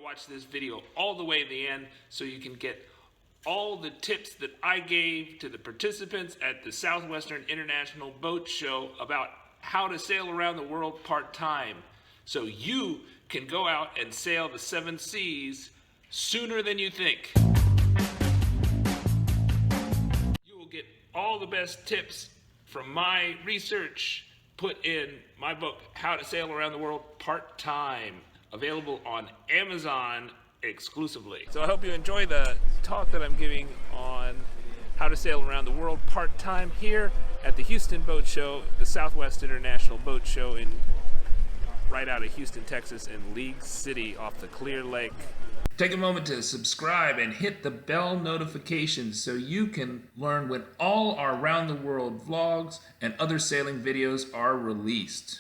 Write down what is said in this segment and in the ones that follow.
to watch this video all the way to the end so you can get all the tips that I gave to the participants at the Southwestern International Boat Show about how to sail around the world part-time, so you can go out and sail the 7 seas sooner than you think. You will get all the best tips from my research put in my book, How to Sail Around the World Part-Time, available on Amazon exclusively. So I hope you enjoy the talk that I'm giving on how to sail around the world part-time here at the Houston Boat Show, the Southwest International Boat Show right out of Houston, Texas, in League City off the Clear Lake. Take a moment to subscribe and hit the bell notifications so you can learn when all our around the world vlogs and other sailing videos are released.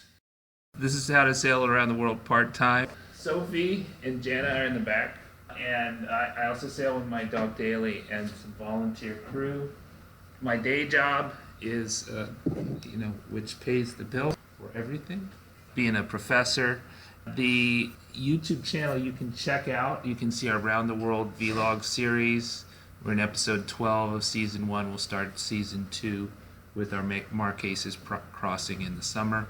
This is how to sail around the world part-time. Sophie and Janna are in the back, and I also sail with my dog Daly and some volunteer crew. My day job is, which pays the bill for everything, being a professor. The YouTube channel you can check out, you can see our Around the World vlog series. We're in episode 12 of season 1. We'll start season 2 with our Marquesas crossing in the summer.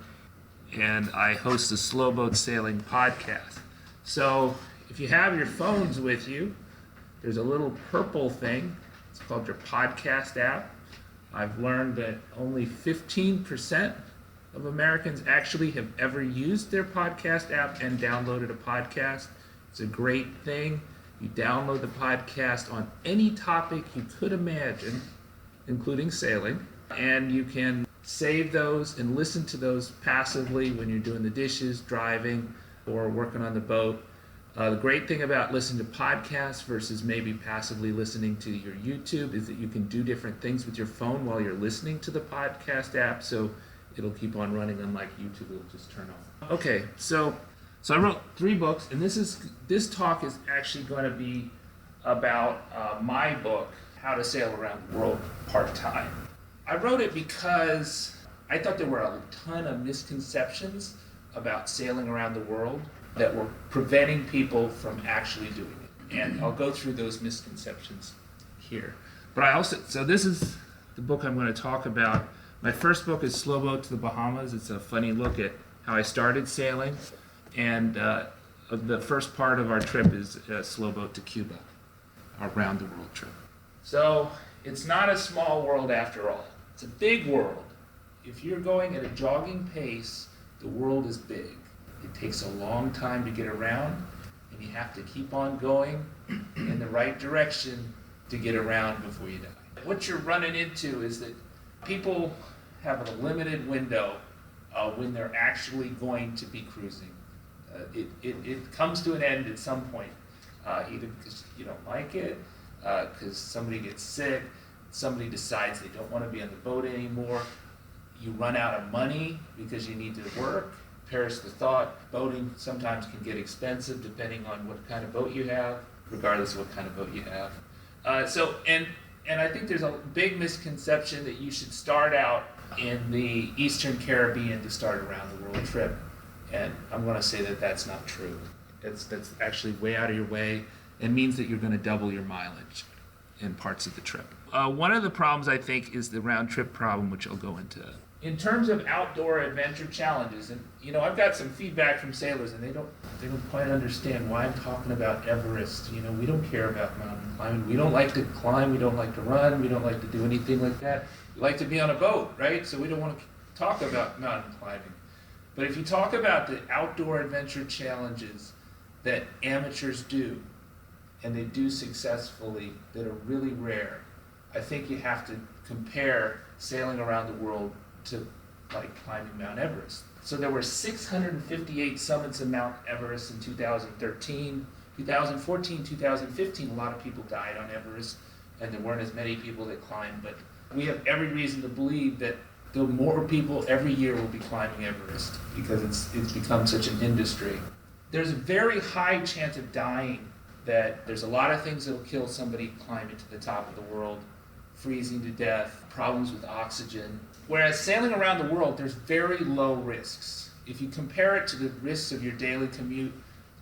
And I host a slow boat sailing podcast. So if you have your phones with you, there's a little purple thing. It's called your podcast app. I've learned that only 15% of Americans actually have ever used their podcast app and downloaded a podcast. It's a great thing. You download the podcast on any topic you could imagine, including sailing, and you can save those and listen to those passively when you're doing the dishes, driving, or working on the boat. The great thing about listening to podcasts versus maybe passively listening to your YouTube is that you can do different things with your phone while you're listening to the podcast app, so it'll keep on running, unlike YouTube, it'll just turn off. Okay, so I wrote 3 books, and this talk is actually going to be about my book, How to Sail Around the World Part-Time. I wrote it because I thought there were a ton of misconceptions about sailing around the world that were preventing people from actually doing it. And I'll go through those misconceptions here. But so this is the book I'm going to talk about. My first book is Slow Boat to the Bahamas. It's a funny look at how I started sailing. And the first part of our trip is Slow Boat to Cuba, our round the world trip. So it's not a small world after all. It's a big world. If you're going at a jogging pace, the world is big. It takes a long time to get around, and you have to keep on going in the right direction to get around before you die. What you're running into is that people have a limited window when they're actually going to be cruising. It comes to an end at some point, either because you don't like it, because somebody gets sick, somebody decides they don't want to be on the boat anymore, you run out of money because you need to work. Perish the thought. Boating sometimes can get expensive depending on what kind of boat you have, regardless of what kind of boat you have. And I think there's a big misconception that you should start out in the Eastern Caribbean to start a round the world trip. And I'm going to say that that's not true. That's actually way out of your way. It means that you're going to double your mileage in parts of the trip. One of the problems, I think, is the round trip problem, which I'll go into. In terms of outdoor adventure challenges, and I've got some feedback from sailors, and they don't quite understand why I'm talking about Everest. We don't care about mountain climbing. We don't like to climb. We don't like to run. We don't like to do anything like that. We like to be on a boat, right? So we don't want to talk about mountain climbing. But if you talk about the outdoor adventure challenges that amateurs do, and they do successfully, that are really rare, I think you have to compare sailing around the world to like climbing Mount Everest. So there were 658 summits of Mount Everest in 2013. 2014, 2015, a lot of people died on Everest, and there weren't as many people that climbed, but we have every reason to believe that the more people every year will be climbing Everest because it's become such an industry. There's a very high chance of dying. That there's a lot of things that will kill somebody climbing to the top of the world. Freezing to death, problems with oxygen. Whereas sailing around the world, there's very low risks. If you compare it to the risks of your daily commute,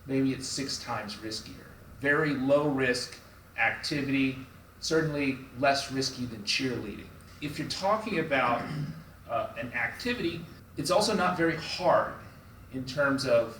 maybe it's 6 times riskier. Very low risk activity, certainly less risky than cheerleading. If you're talking about an activity, it's also not very hard in terms of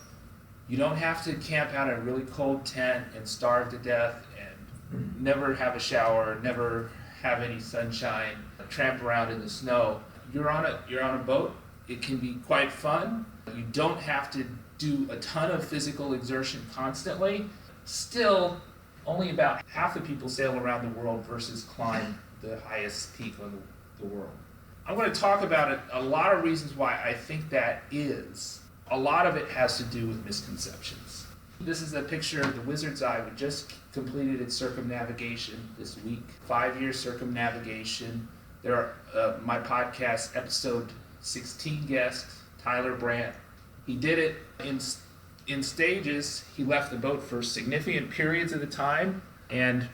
you don't have to camp out in a really cold tent and starve to death and never have a shower, never have any sunshine, tramp around in the snow. You're on a boat. It can be quite fun. You don't have to do a ton of physical exertion constantly. Still, only about half the people sail around the world versus climb the highest peak on the world. I'm going to talk about it, a lot of reasons why I think that is. A lot of it has to do with misconceptions. This is a picture of the Wizard's Eye. We just completed its circumnavigation this week. 5-year circumnavigation. There are my podcast, episode 16 guest, Tyler Brandt. He did it in stages. He left the boat for significant periods of the time, and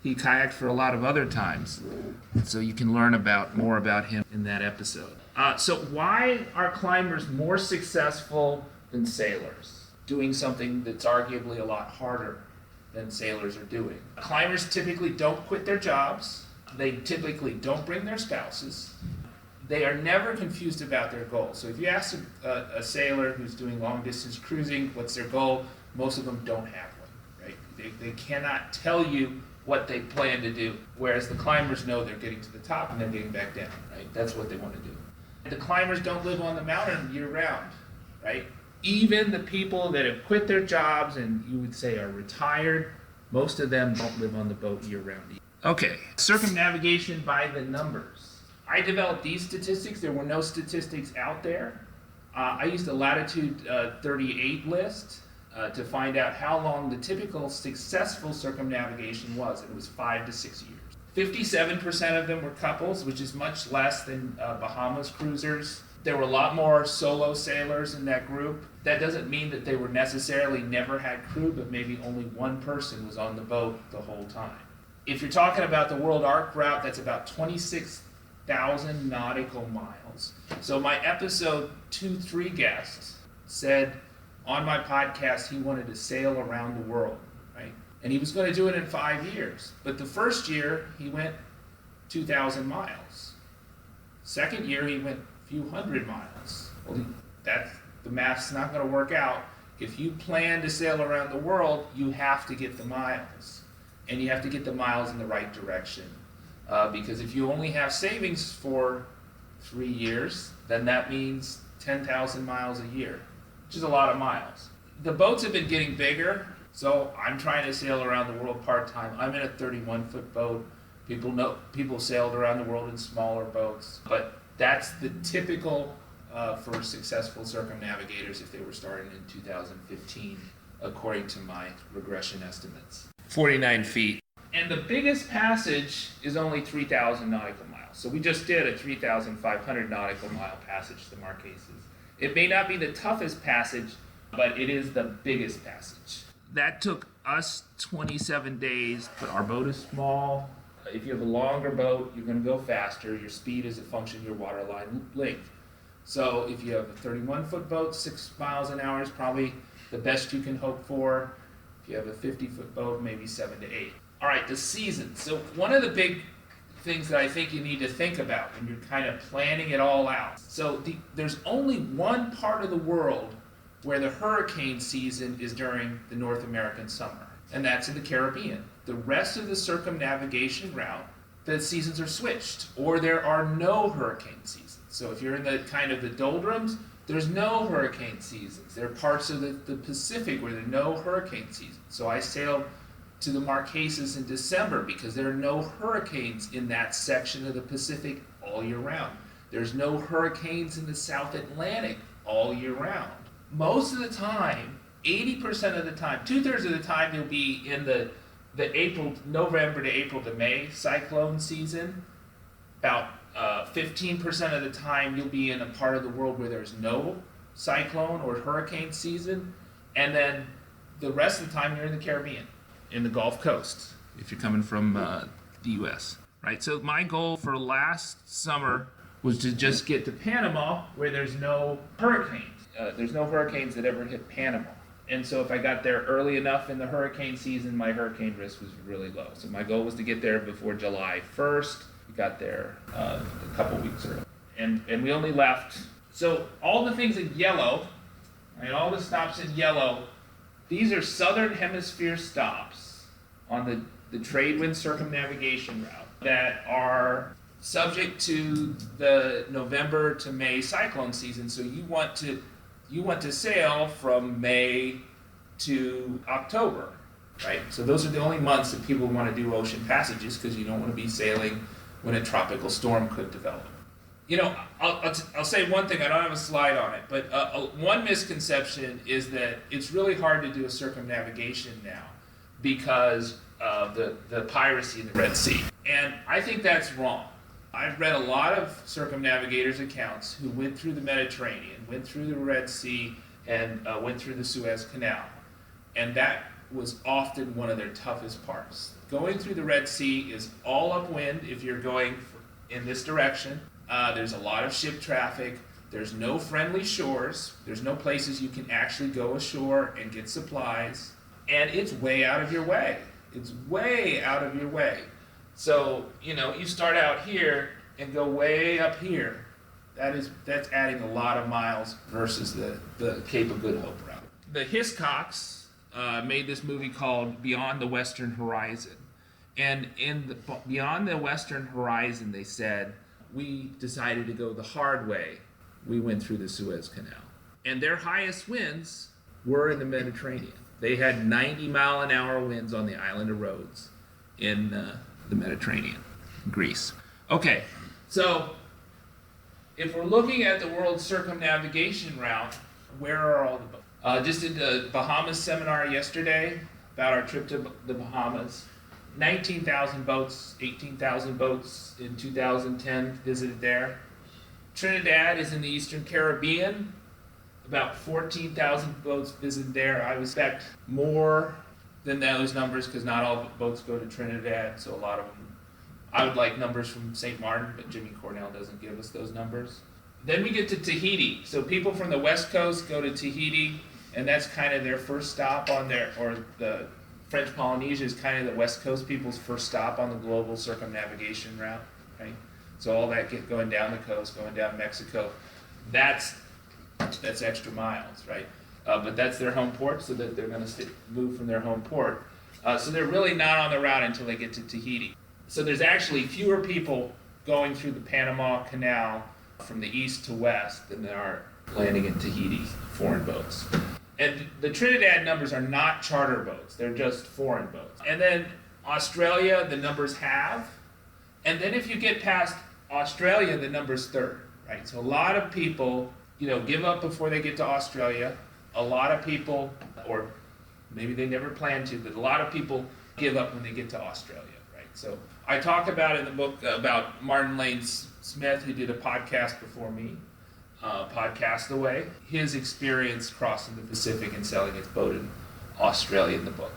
he kayaked for a lot of other times. So you can learn more about him in that episode. So why are climbers more successful than sailors, doing something that's arguably a lot harder than sailors are doing? Climbers typically don't quit their jobs. They typically don't bring their spouses. They are never confused about their goal. So if you ask a sailor who's doing long distance cruising, what's their goal? Most of them don't have one, right? They cannot tell you what they plan to do, whereas the climbers know they're getting to the top and then getting back down, right? That's what they want to do. The climbers don't live on the mountain year round, right? Even the people that have quit their jobs and you would say are retired, most of them don't live on the boat year round. Okay, circumnavigation by the numbers. I developed these statistics. There were no statistics out there. I used a latitude 38 list to find out how long the typical successful circumnavigation was. And it was 5 to 6 years. 57% of them were couples, which is much less than Bahamas cruisers. There were a lot more solo sailors in that group. That doesn't mean that they were necessarily never had crew, but maybe only one person was on the boat the whole time. If you're talking about the World Arc route, that's about 26,000 nautical miles. So my episode 2-3 guest said on my podcast he wanted to sail around the world, right? And he was going to do it in 5 years. But the first year, he went 2,000 miles. Second year, he went a few hundred miles. Well, the math's not going to work out. If you plan to sail around the world, you have to get the miles. And you have to get the miles in the right direction. Because if you only have savings for 3 years, then that means 10,000 miles a year, which is a lot of miles. The boats have been getting bigger, so I'm trying to sail around the world part-time. I'm in a 31-foot boat. People sailed around the world in smaller boats, but that's the typical for successful circumnavigators if they were starting in 2015, according to my regression estimates. 49 feet. And the biggest passage is only 3,000 nautical miles. So we just did a 3,500 nautical mile passage to the Marquesas. It may not be the toughest passage, but it is the biggest passage. That took us 27 days, but our boat is small. If you have a longer boat, you're going to go faster. Your speed is a function of your waterline length. So if you have a 31-foot boat, 6 miles an hour is probably the best you can hope for. If you have a 50-foot boat, maybe 7 to 8. All right, the season. So one of the big things that I think you need to think about when you're kind of planning it all out. So there's only one part of the world where the hurricane season is during the North American summer, and that's in the Caribbean. The rest of the circumnavigation route, the seasons are switched, or there are no hurricane seasons. So if you're in the kind of the doldrums, there's no hurricane seasons. There are parts of the Pacific where there are no hurricane seasons. So I sailed to the Marquesas in December because there are no hurricanes in that section of the Pacific all year round. There's no hurricanes in the South Atlantic all year round. Most of the time, 80% of the time, 2/3 of the time, you'll be in the November to April to May cyclone season. About 15% of the time, you'll be in a part of the world where there's no cyclone or hurricane season. And then the rest of the time, you're in the Caribbean, in the Gulf Coast, if you're coming from the U.S., right? So my goal for last summer was to just get to Panama where there's no hurricanes. There's no hurricanes that ever hit Panama. And so if I got there early enough in the hurricane season, my hurricane risk was really low. So my goal was to get there before July 1st. We got there a couple weeks early. And we only left. So all the things in yellow, right, all the stops in yellow, these are Southern Hemisphere stops on the trade wind circumnavigation route that are subject to the November to May cyclone season. So you want to sail from May to October, right? So those are the only months that people want to do ocean passages, because you don't want to be sailing when a tropical storm could develop. You know, I'll say one thing. I don't have a slide on it, but one misconception is that it's really hard to do a circumnavigation now because of the piracy in the Red Sea. And I think that's wrong. I've read a lot of circumnavigators' accounts who went through the Mediterranean, went through the Red Sea, and went through the Suez Canal. And that was often one of their toughest parts. Going through the Red Sea is all upwind if you're going in this direction. There's a lot of ship traffic. There's no friendly shores. There's no places you can actually go ashore and get supplies. And it's way out of your way. It's way out of your way. So, you know, you start out here and go way up here. That's adding a lot of miles versus the Cape of Good Hope route. The Hiscocks made this movie called Beyond the Western Horizon. And Beyond the Western Horizon, they said, we decided to go the hard way. We went through the Suez Canal. And their highest winds were in the Mediterranean. They had 90-mile-an-hour winds on the island of Rhodes in the Mediterranean, Greece. Okay, so if we're looking at the world circumnavigation route, where are all the boats? Just did the Bahamas seminar yesterday about our trip to the Bahamas. 19,000 boats, 18,000 boats in 2010 visited there. Trinidad is in the Eastern Caribbean. About 14,000 boats visited there. I would expect more than those numbers because not all boats go to Trinidad, so a lot of them. I would like numbers from St. Martin, but Jimmy Cornell doesn't give us those numbers. Then we get to Tahiti. So people from the West Coast go to Tahiti, and that's kind of their first stop on or the French Polynesia is kind of the West Coast people's first stop on the global circumnavigation route, right? So all that going down the coast, going down Mexico, that's extra miles, right? But that's their home port, so that they're going to move from their home port. So they're really not on the route until they get to Tahiti. So there's actually fewer people going through the Panama Canal from the east to west than there are landing in Tahiti, foreign boats. And the Trinidad numbers are not charter boats, they're just foreign boats. And then Australia, the numbers halve. And then if you get past Australia, the number's third, right? So a lot of people, give up before they get to Australia. A lot of people, or maybe they never plan to, but a lot of people give up when they get to Australia, right? So I talk about in the book about Martin Lane Smith, who did a podcast before me, Podcast Away, his experience crossing the Pacific and selling his boat in Australia in the book.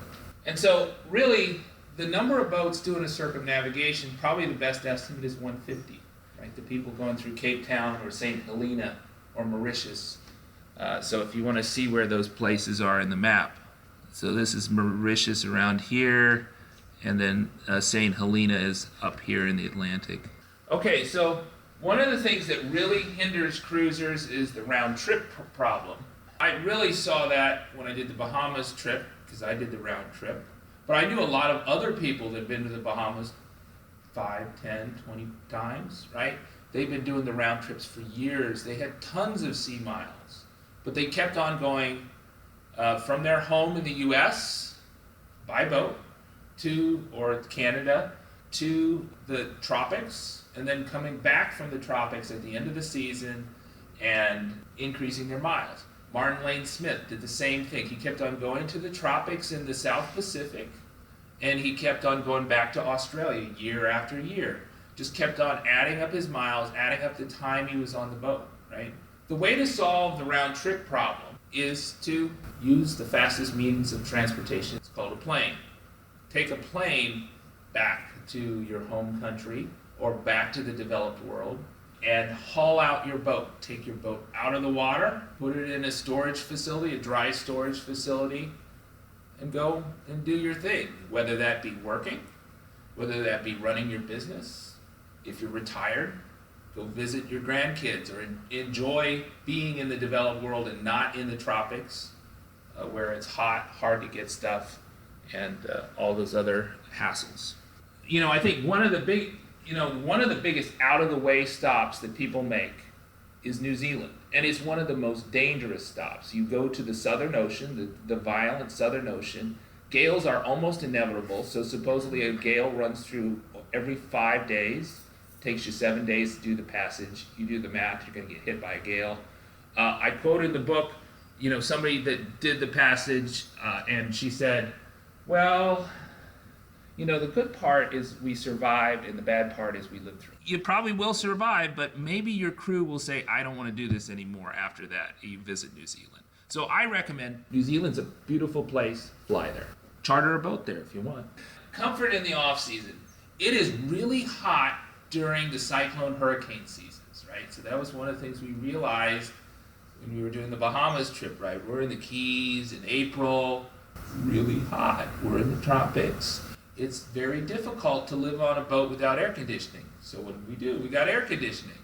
And so really, the number of boats doing a circumnavigation, probably the best estimate is 150, right? The people going through Cape Town or St. Helena or Mauritius. So if you want to see where those places are in the map. So this is Mauritius around here, and then St. Helena is up here in the Atlantic. Okay, so one of the things that really hinders cruisers is the round trip problem. I really saw that when I did the Bahamas trip, because I did the round trip. But I knew a lot of other people that had been to the Bahamas 5, 10, 20 times, right? They've been doing the round trips for years. They had tons of sea miles. But they kept on going from their home in the U.S. by boat or Canada to the tropics, and then coming back from the tropics at the end of the season and increasing their miles. Martin Lane Smith did the same thing. He kept on going to the tropics in the South Pacific, and he kept on going back to Australia year after year. Just kept on adding up his miles, adding up the time he was on the boat, right? The way to solve the round trip problem is to use the fastest means of transportation. It's called a plane. Take a plane back to your home country or back to the developed world and haul out your boat. Take your boat out of the water, put it in a storage facility, a dry storage facility, and go and do your thing, whether that be working, whether that be running your business. If you're retired, go visit your grandkids or enjoy being in the developed world and not in the tropics, where it's hot, hard to get stuff, and all those other hassles. I think one of the biggest out of the way stops that people make is New Zealand, and it's one of the most dangerous stops. You go to the Southern Ocean, the violent Southern Ocean. Gales are almost inevitable, so supposedly a gale runs through every 5 days. Takes you 7 days to do the passage. You do the math, you're going to get hit by a gale. I quote in the book, somebody that did the passage, and she said, well, the good part is we survived, and the bad part is we lived through. You probably will survive, but maybe your crew will say, I don't want to do this anymore after that. You visit New Zealand. So I recommend New Zealand's a beautiful place. Fly there. Charter a boat there if you want. Comfort in the off season. It is really hot during the cyclone hurricane seasons, right? So that was one of the things we realized when we were doing the Bahamas trip, right? We're in the Keys in April, really hot. We're in the tropics. It's very difficult to live on a boat without air conditioning. So what do? We got air conditioning.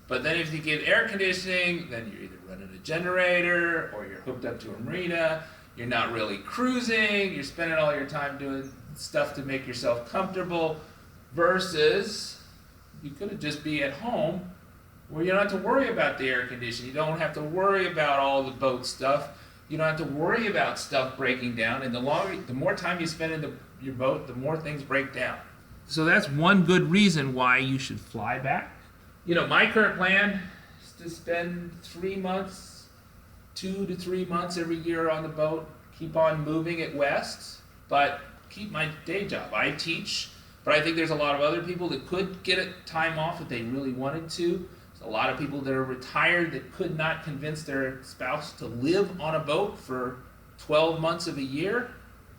But then if you get air conditioning, then you're either running a generator or you're hooked up to a marina. You're not really cruising. You're spending all your time doing stuff to make yourself comfortable versus you could just be at home where you don't have to worry about the air conditioning. You don't have to worry about all the boat stuff. You don't have to worry about stuff breaking down. And the more time you spend in your boat, the more things break down. So that's one good reason why you should fly back. My current plan is to spend 3 months, 2 to 3 months every year on the boat, keep on moving it west, but keep my day job. I teach. But I think there's a lot of other people that could get a time off if they really wanted to. There's a lot of people that are retired that could not convince their spouse to live on a boat for 12 months of a year,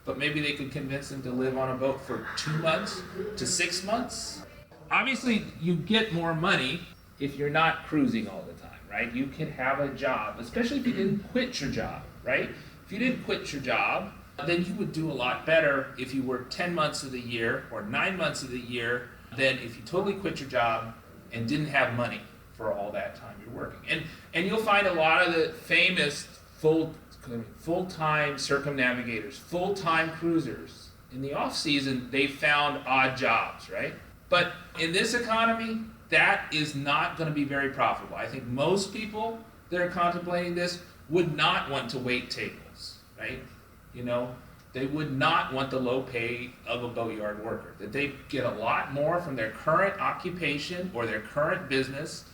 but maybe they could convince them to live on a boat for 2 months to 6 months. Obviously, you get more money if you're not cruising all the time, right? You can have a job, especially if you didn't quit your job, right? If you didn't quit your job, then you would do a lot better if you worked 10 months of the year or 9 months of the year than if you totally quit your job and didn't have money for all that time you're working. And you'll find a lot of the famous full-time circumnavigators, full-time cruisers. In the off-season, they found odd jobs, right? But in this economy, that is not going to be very profitable. I think most people that are contemplating this would not want to wait tables, right? They would not want the low pay of a boatyard worker. That they get a lot more from their current occupation or their current business,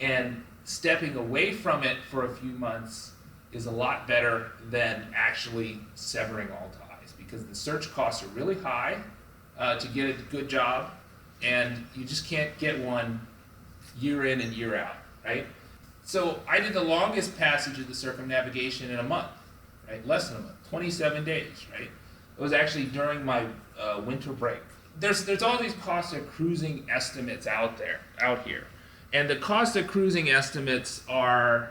and stepping away from it for a few months is a lot better than actually severing all ties, because the search costs are really high to get a good job, and you just can't get one year in and year out, right? So I did the longest passage of the Circumnavigation in a month, right? Less than a month, 27 days, right? It was actually during my winter break. There's all these cost of cruising estimates out here. And the cost of cruising estimates are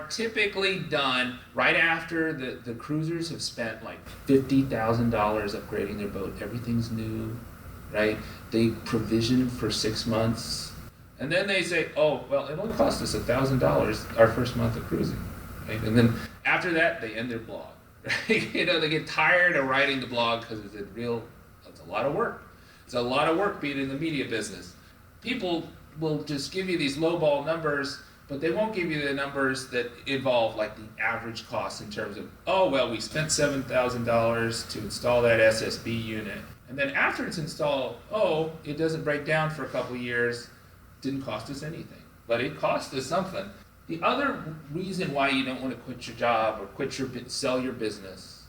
typically done right after the cruisers have spent like $50,000 upgrading their boat. Everything's new, right? They provision for 6 months. And then they say, oh, well, it only cost us $1,000 our first month of cruising, right? And then after that, they end their blog. Right? They get tired of writing the blog because it's a lot of work. It's a lot of work being in the media business. People will just give you these lowball numbers, but they won't give you the numbers that involve like the average cost in terms of, oh, well, we spent $7,000 to install that SSB unit. And then after it's installed, oh, it doesn't break down for a couple of years. Didn't cost us anything, but it cost us something. The other reason why you don't want to quit your job or sell your business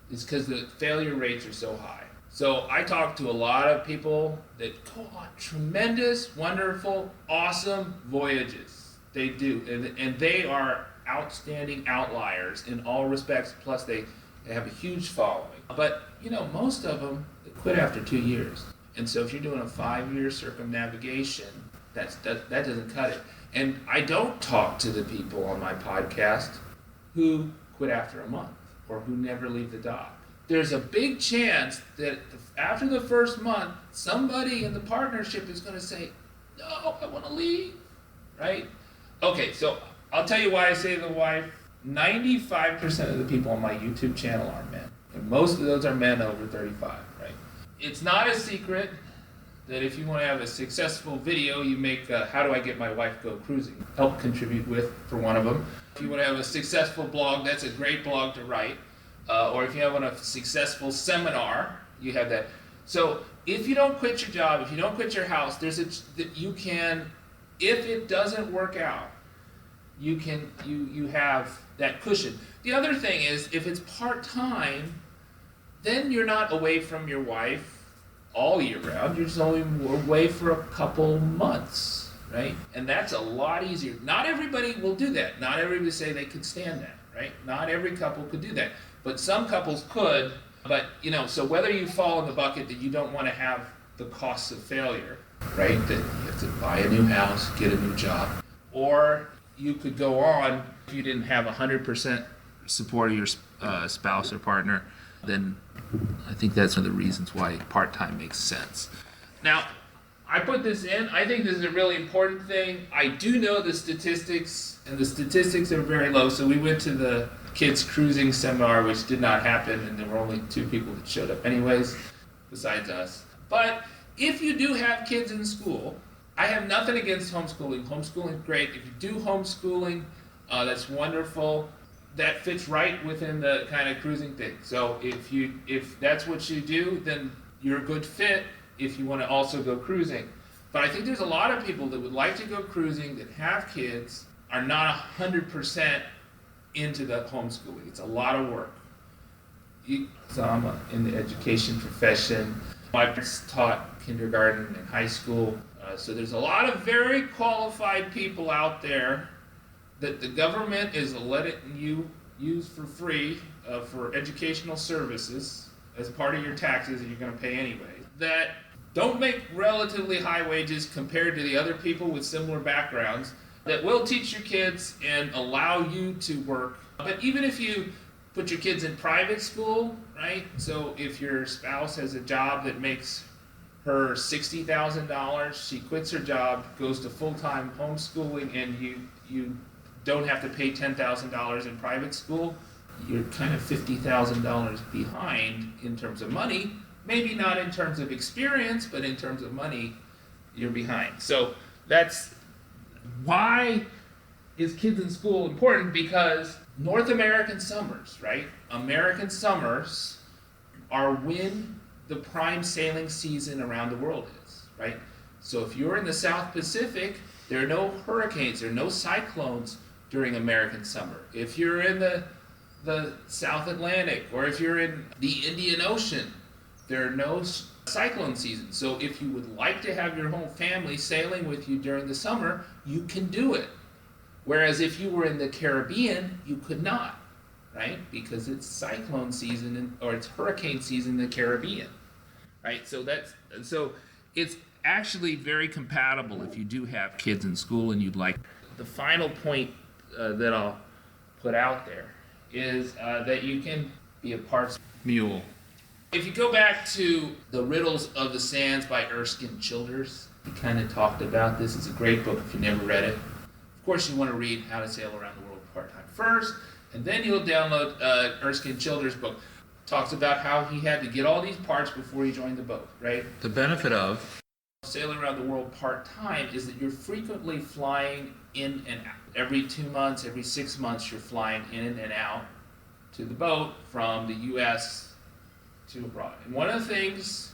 is because the failure rates are so high. So I talk to a lot of people that go on tremendous, wonderful, awesome voyages. They do, and they are outstanding outliers in all respects, plus they have a huge following. But, most of them quit after 2 years. And so if you're doing a 5-year circumnavigation, That doesn't cut it. And I don't talk to the people on my podcast who quit after a month or who never leave the dock. There's a big chance that after the first month, somebody in the partnership is going to say, no, I want to leave, right? Okay, so I'll tell you why I say the wife. 95% of the people on my YouTube channel are men. And most of those are men over 35, right? It's not a secret that if you want to have a successful video, you make How Do I Get My Wife Go Cruising? Help contribute with for one of them. If you want to have a successful blog, that's a great blog to write. Or if you want a successful seminar, you have that. So if you don't quit your job, if you don't quit your house, you can, if it doesn't work out, you have that cushion. The other thing is, if it's part-time, then you're not away from your wife all year round. You're just only away for a couple months, right? And that's a lot easier. Not everybody will do that. Not everybody say they could stand that, right? Not every couple could do that. But some couples could. But, so whether you fall in the bucket that you don't want to have the costs of failure, right? That you have to buy a new house, get a new job, or you could go on if you didn't have 100% support of your spouse or partner, then I think that's one of the reasons why part-time makes sense. Now, I put this in. I think this is a really important thing. I do know the statistics, and the statistics are very low. So we went to the kids cruising seminar, which did not happen, and there were only 2 people that showed up anyways, besides us. But if you do have kids in school, I have nothing against homeschooling. Homeschooling is great. If you do homeschooling, that's wonderful. That fits right within the kind of cruising thing. So if that's what you do, then you're a good fit if you want to also go cruising. But I think there's a lot of people that would like to go cruising that have kids, are not 100% into the homeschooling. It's a lot of work. So I'm in the education profession. My parents taught kindergarten and high school. So there's a lot of very qualified people out there that the government is letting you use for free for educational services as part of your taxes that you're going to pay anyway, that don't make relatively high wages compared to the other people with similar backgrounds, that will teach your kids and allow you to work. But even if you put your kids in private school, right? So if your spouse has a job that makes her $60,000, she quits her job, goes to full-time homeschooling, and you don't have to pay $10,000 in private school, you're kind of $50,000 behind in terms of money. Maybe not in terms of experience, but in terms of money, you're behind. So that's why is kids in school important? Because North American summers, right? American summers are when the prime sailing season around the world is, right? So if you're in the South Pacific, there are no hurricanes, there are no cyclones during American summer. If you're in the South Atlantic, or if you're in the Indian Ocean, there are no cyclone seasons. So if you would like to have your whole family sailing with you during the summer, you can do it. Whereas if you were in the Caribbean, you could not, right? Because it's cyclone season or it's hurricane season in the Caribbean, right? So it's actually very compatible if you do have kids in school and you'd like. The final point that I'll put out there is that you can be a parts mule. If you go back to The Riddles of the Sands by Erskine Childers, he kind of talked about this. It's a great book if you never read it. Of course, you want to read How to Sail Around the World part-time first, and then you'll download Erskine Childers' book. Talks about how he had to get all these parts before he joined the boat, right? The benefit of sailing around the world part-time is that you're frequently flying in and out. Every 2 months, every 6 months, you're flying in and out to the boat from the U.S. to abroad. And one of the things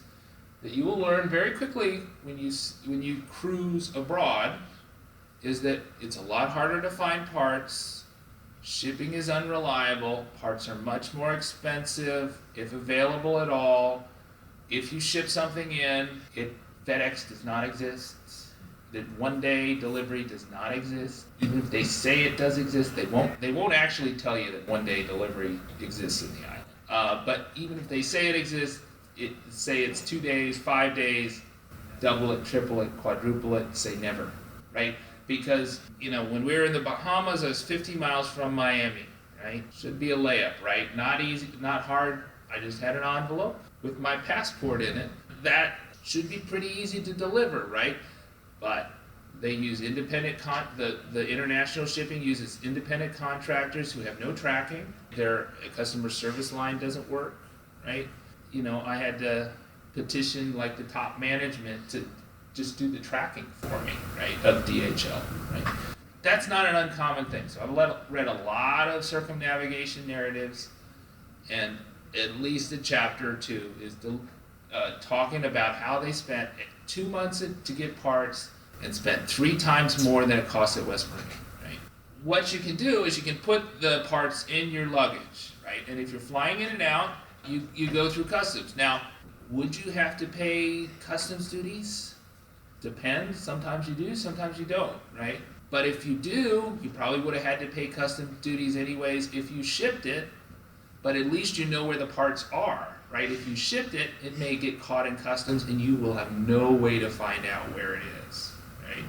that you will learn very quickly when you cruise abroad is that it's a lot harder to find parts. Shipping is unreliable. Parts are much more expensive, if available at all. If you ship something in, FedEx does not exist. That one-day delivery does not exist. Even if they say it does exist, they won't actually tell you that one-day delivery exists in the island. But even if they say it exists, say it's 2 days, 5 days, double it, triple it, quadruple it, say never, right? Because, when we were in the Bahamas, I was 50 miles from Miami, right? Should be a layup, right? Not easy, not hard. I just had an envelope with my passport in it. That should be pretty easy to deliver, right? But they use the international shipping uses independent contractors who have no tracking. Their customer service line doesn't work, right? I had to petition like the top management to just do the tracking for me, right, of DHL, right? That's not an uncommon thing. So I've read a lot of circumnavigation narratives, and at least a chapter or two is talking about how they spent 2 months to get parts and spent 3 times more than it cost at West Marine, right? What you can do is you can put the parts in your luggage, right? And if you're flying in and out, you go through customs. Now, would you have to pay customs duties? Depends. Sometimes you do, sometimes you don't, right? But if you do, you probably would have had to pay customs duties anyways if you shipped it, but at least you know where the parts are, right? If you shipped it, it may get caught in customs and you will have no way to find out where it is, right?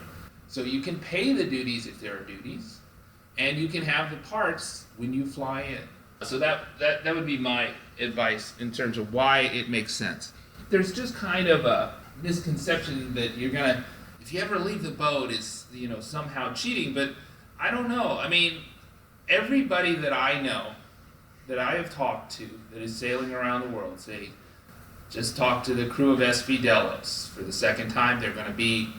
So you can pay the duties if there are duties, and you can have the parts when you fly in. So that would be my advice in terms of why it makes sense. There's just kind of a misconception that if you ever leave the boat, it's somehow cheating, but I don't know. I mean, everybody that I know, that I have talked to, that is sailing around the world, say, just talk to the crew of SV Delos for the second time. They're going to be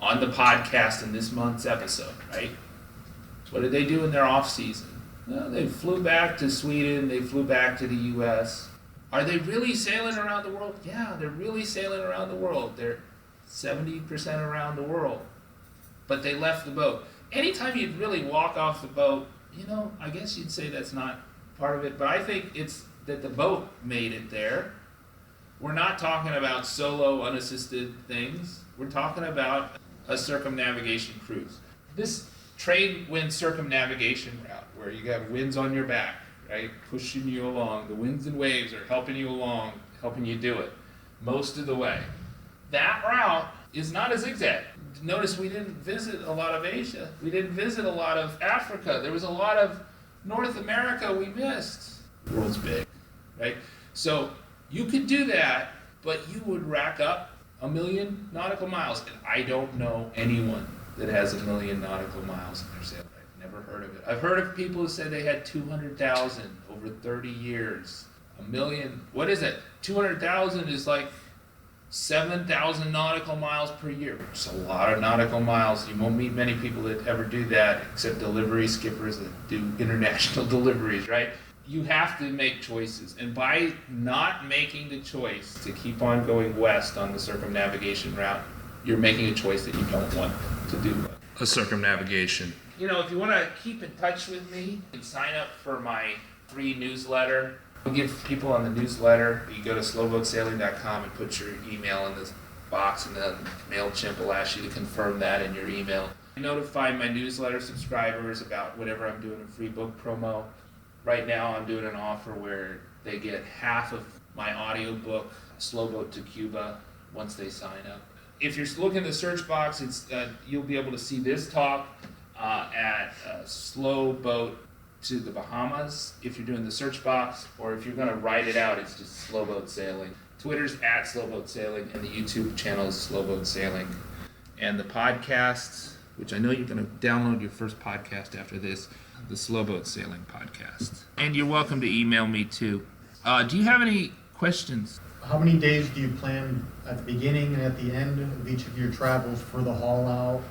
on the podcast in this month's episode, right? What did they do in their off season? Well, they flew back to Sweden, they flew back to the US. Are they really sailing around the world? Yeah, they're really sailing around the world. They're 70% around the world. But they left the boat. Anytime you'd really walk off the boat, I guess you'd say that's not part of it. But I think it's that the boat made it there. We're not talking about solo, unassisted things. We're talking about a circumnavigation cruise. This trade wind circumnavigation route, where you have winds on your back, right, pushing you along. The winds and waves are helping you along, helping you do it most of the way. That route is not a zigzag. Notice we didn't visit a lot of Asia. We didn't visit a lot of Africa. There was a lot of North America we missed. The world's big, right? So you could do that, but you would rack up 1 million nautical miles. And I don't know anyone that has 1 million nautical miles in their sailboat. I've never heard of it. I've heard of people who say they had 200,000 over 30 years. 1 million, what is it? 200,000 is like 7,000 nautical miles per year. It's a lot of nautical miles. You won't meet many people that ever do that, except delivery skippers that do international deliveries, right? You have to make choices. And by not making the choice to keep on going west on the circumnavigation route, you're making a choice that you don't want to do a circumnavigation. If you want to keep in touch with me, you can sign up for my free newsletter. I'll give people on the newsletter. You go to slowboatsailing.com and put your email in this box, and then MailChimp will ask you to confirm that in your email. I notify my newsletter subscribers about whatever I'm doing in free book promo. Right now I'm doing an offer where they get half of my audiobook, Slowboat to Cuba, once they sign up. If you're looking in the search box, you'll be able to see this talk at Slowboat to the Bahamas if you're doing the search box, or if you're going to write it out, it's just Slowboat Sailing. Twitter's at Slowboat Sailing, and the YouTube channel is Slowboat Sailing. And the podcasts, which I know you're going to download your first podcast after this, the Slowboat Sailing podcast. And you're welcome to email me too. Do you have any questions? How many days do you plan at the beginning and at the end of each of your travels for the haul out,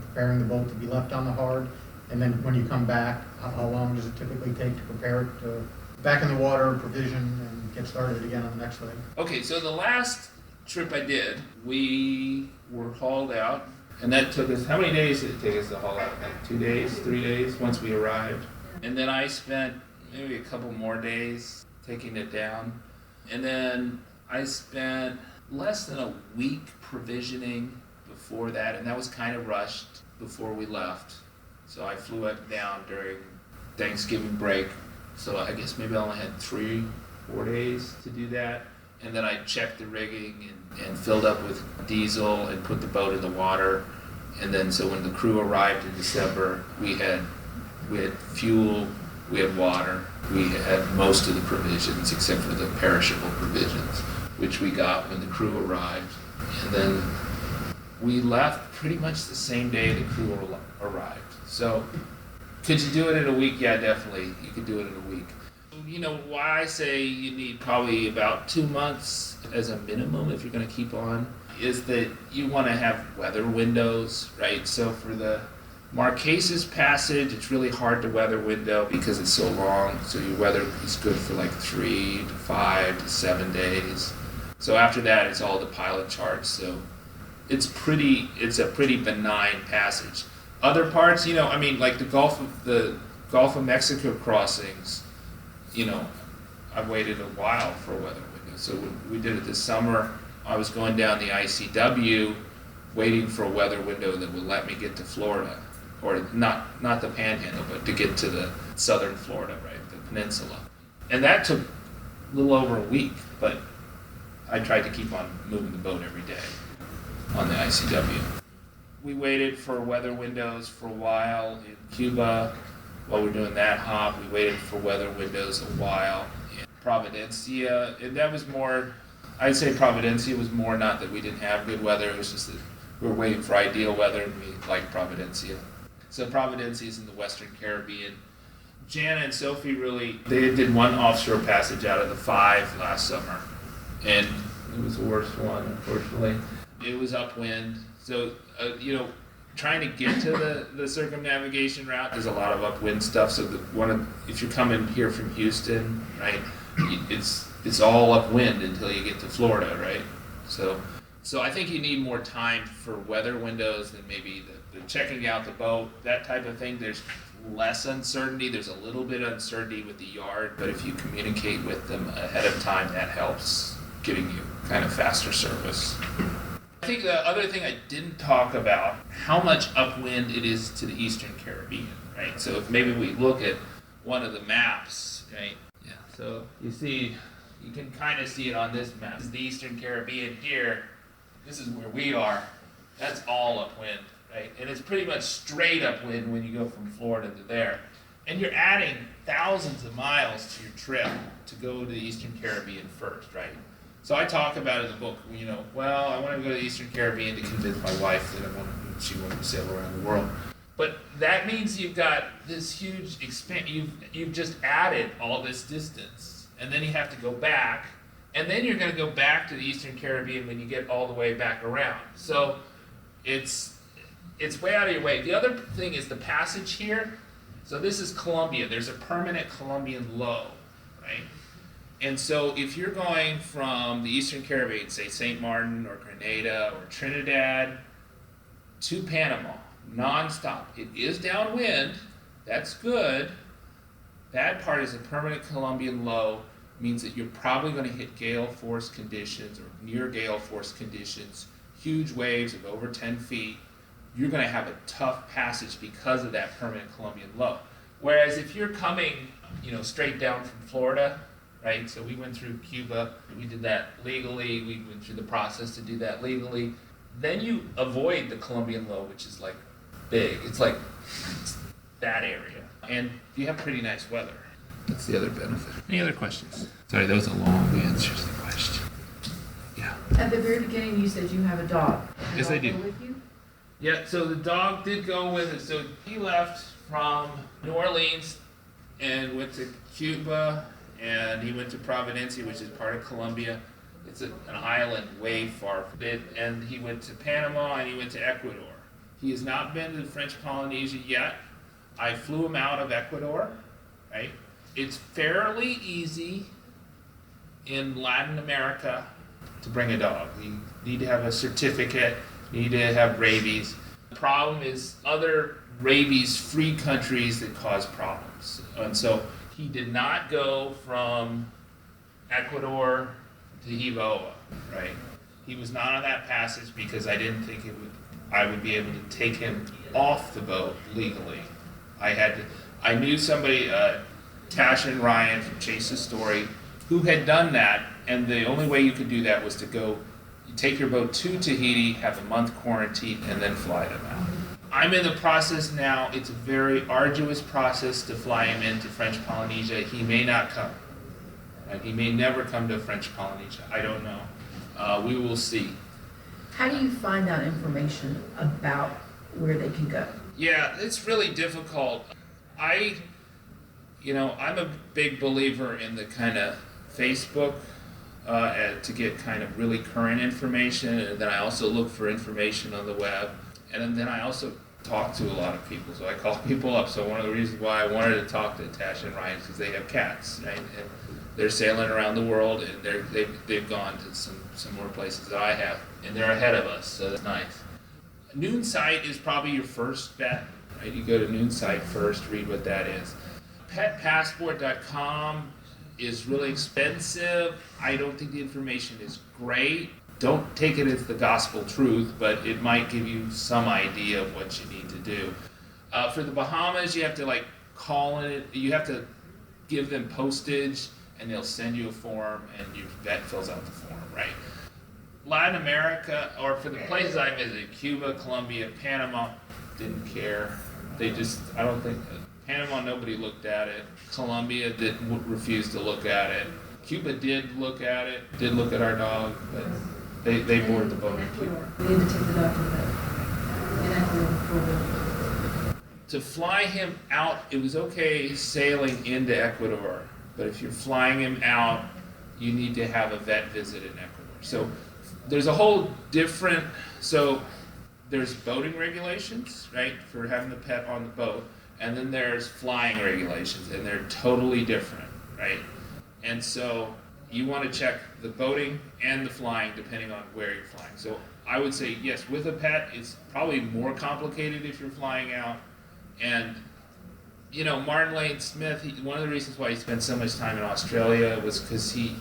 preparing the boat to be left on the hard? And then when you come back, how long does it typically take to prepare it to back in the water, provision, and get started again on the next leg? Okay, so the last trip I did, we were hauled out, and that took us, how many days did it take us to haul out? Like 2 days, 3 days once we arrived? And then I spent maybe a couple more days taking it down. And then I spent less than a week provisioning before that, and that was kind of rushed before we left. So I flew it down during Thanksgiving break. So I guess maybe I only had 3-4 days to do that. and then I checked the rigging and filled up with diesel and put the boat in the water. And then so when the crew arrived in December, we had fuel, we had water, we had most of the provisions except for the perishable provisions, which we got when the crew arrived. And then we left pretty much the same day the crew arrived. So could you do it in a week? Yeah, definitely. You could do it in a week. You know, why I say you need probably about 2 months as a minimum if you're going to keep on is that you want to have weather windows, right? So for the Marquesas Passage, it's really hard to weather window because it's so long. So your weather is good for like 3 to 5 to 7 days. So after that, it's all the pilot charts. So it's a pretty benign passage. Other parts, you know, I mean, like the Gulf of Mexico crossings, you know, I've waited a while for a weather window. So we did it this summer. I was going down the ICW, waiting for a weather window that would let me get to Florida, or not the Panhandle, but to get to the southern Florida, right, the peninsula. And that took a little over a week, but I tried to keep on moving the boat every day on the ICW. We waited for weather windows for a while in Cuba. While we're doing that hop, we waited for weather windows a while in Providencia. And that was more, I'd say Providencia was more not that we didn't have good weather, it was just that we were waiting for ideal weather and we liked Providencia. So Providencia is in the Western Caribbean. Janna and Sophie they did one offshore passage out of the 5 last summer. And it was the worst one, unfortunately. It was upwind. So, you know, trying to get to the circumnavigation route, there's a lot of upwind stuff. So if you're coming here from Houston, right, it's all upwind until you get to Florida, right? So I think you need more time for weather windows than maybe the checking out the boat, that type of thing. There's less uncertainty. There's a little bit of uncertainty with the yard, but if you communicate with them ahead of time, that helps giving you kind of faster service. I think the other thing I didn't talk about, how much upwind it is to the Eastern Caribbean, right? So if maybe we look at one of the maps, right? Yeah. So you can kind of see it on this map. This is the Eastern Caribbean here. This is where we are. That's all upwind, right? And it's pretty much straight upwind when you go from Florida to there. And you're adding thousands of miles to your trip to go to the Eastern Caribbean first, right? So I talk about it in the book, you know, well, I want to go to the Eastern Caribbean to convince my wife that she wanted to sail around the world. But that means you've got this huge you've just added all this distance. And then you have to go back. And then you're going to go back to the Eastern Caribbean when you get all the way back around. So it's way out of your way. The other thing is the passage here. So this is Colombia. There's a permanent Colombian low, right? And so if you're going from the Eastern Caribbean, say St. Martin or Grenada or Trinidad to Panama, nonstop, it is downwind, that's good. Bad part is a permanent Colombian low means that you're probably going to hit gale force conditions or near gale force conditions, huge waves of over 10 feet. You're going to have a tough passage because of that permanent Colombian low. Whereas if you're coming, you know, straight down from Florida, right? So we went through Cuba, we did that legally, we went through the process to do that legally. Then you avoid the Colombian low, which is like big. It's like that area. And you have pretty nice weather. That's the other benefit. Any other questions? Sorry, that was a long answer to the question. Yeah. At the very beginning, you said you have a dog. Yes, I do. With you? Yeah, so the dog did go with us. So he left from New Orleans and went to Cuba, and he went to Providencia, which is part of Colombia. It's an island way far from it. And he went to Panama and he went to Ecuador. He has not been to French Polynesia yet. I flew him out of Ecuador, right? It's fairly easy in Latin America to bring a dog. You need to have a certificate, you need to have rabies. The problem is other rabies-free countries that cause problems. And so he did not go from Ecuador to Hivoa, right? He was not on that passage because I didn't think I would be able to take him off the boat legally. I knew somebody, Tash and Ryan from Chase's Story, who had done that And the only way you could do that was to go, you take your boat to Tahiti, have a month quarantine, and then fly them out. I'm in the process now. It's a very arduous process to fly him into French Polynesia. He may not come. Right? He may never come to French Polynesia. I don't know. We will see. How do you find out information about where they can go? Yeah, it's really difficult. I'm a big believer in the kind of Facebook to get kind of really current information, and then I also look for information on the web, and then I also talk to a lot of people. So I call people up. So one of the reasons why I wanted to talk to Tasha and Ryan is because they have cats, right? And they're sailing around the world, and they've gone to some more places that I have, and they're ahead of us, so that's nice. Noon Sight is probably your first bet, right? You go to Noon Sight first, read what that is. Petpassport.com is really expensive. I don't think the information is great. Don't take it as the gospel truth, but it might give you some idea of what you need to do. For the Bahamas, you have to call it. You have to give them postage, and they'll send you a form, and your vet fills out the form, right? Latin America, or for the places I visited, Cuba, Colombia, Panama, didn't care. I don't think, Panama, nobody looked at it. Colombia refused to look at it. Cuba did look at it, did look at our dog, but they boarded the boat in Cuba. We need to take the dog to the vet. In Ecuador. To fly him out, it was okay sailing into Ecuador, but if you're flying him out, you need to have a vet visit in Ecuador. So there's a whole different, there's boating regulations, right, for having the pet on the boat, and then there's flying regulations, and they're totally different, right? And so you want to check the boating and the flying depending on where you're flying. So I would say, yes, with a pet, it's probably more complicated if you're flying out. And, Martin Lane Smith, one of the reasons why he spent so much time in Australia was because he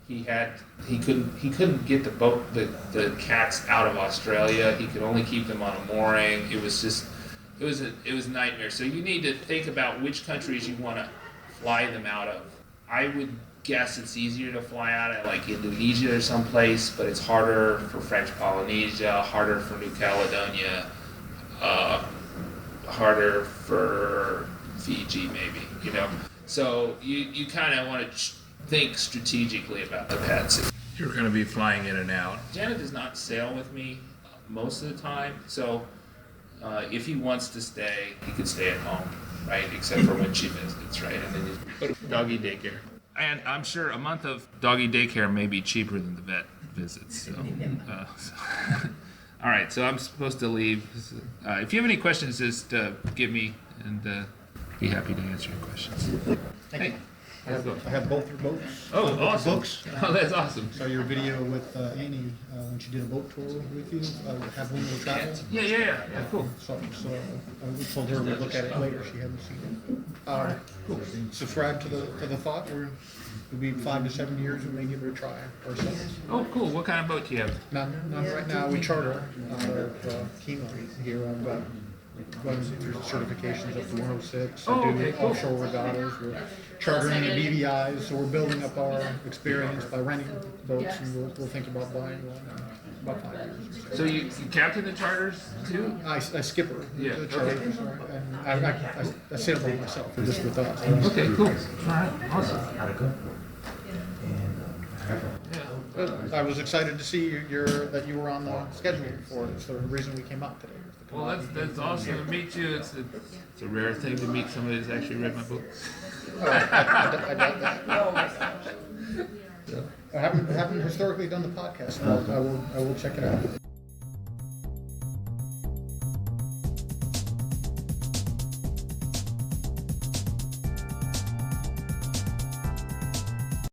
couldn't get the cats out of Australia. He could only keep them on a mooring. It was a nightmare. So you need to think about which countries you want to fly them out of. I would guess it's easier to fly out of Indonesia or someplace, but it's harder for French Polynesia, harder for New Caledonia, harder for Fiji maybe, So you kind of want to think strategically about the pets. You're going to be flying in and out. Janna does not sail with me most of the time, so if he wants to stay, he can stay at home, right? Except for when she visits, right? And then you go to doggy daycare. And I'm sure a month of doggy daycare may be cheaper than the vet visits. So. All right, so I'm supposed to leave. If you have any questions, just give me, and be happy to answer your questions. Thank you. I have both your boats. Oh, both awesome. Books. Oh, that's awesome. Saw your video with Annie when she did a boat tour with you. Have one will travel. Yeah, cool. So we told her we'd look at it later. She hadn't seen it. Cool. Subscribe to the thought. It'll be 5 to 7 years. We may give it a try ourselves. Oh, cool. What kind of boat do you have? Not right now. We charter out of Kemah here. I've got going through certifications up to 106. Oh, I do okay, cool. offshore regattas. We're chartering the BVIs, so we're building up our experience by renting boats, and we'll think about buying one in about 5 years. So you captain the charters too? I skipper Yeah, the charters, and I sailboat myself, just with us. Okay, cool. All right, awesome. I was excited to see that you were on the schedule for it. It's the reason we came out today. Well, that's awesome to meet you. It's a rare thing to meet somebody that's actually read my book. I doubt that. I haven't historically done the podcast. I will check it out.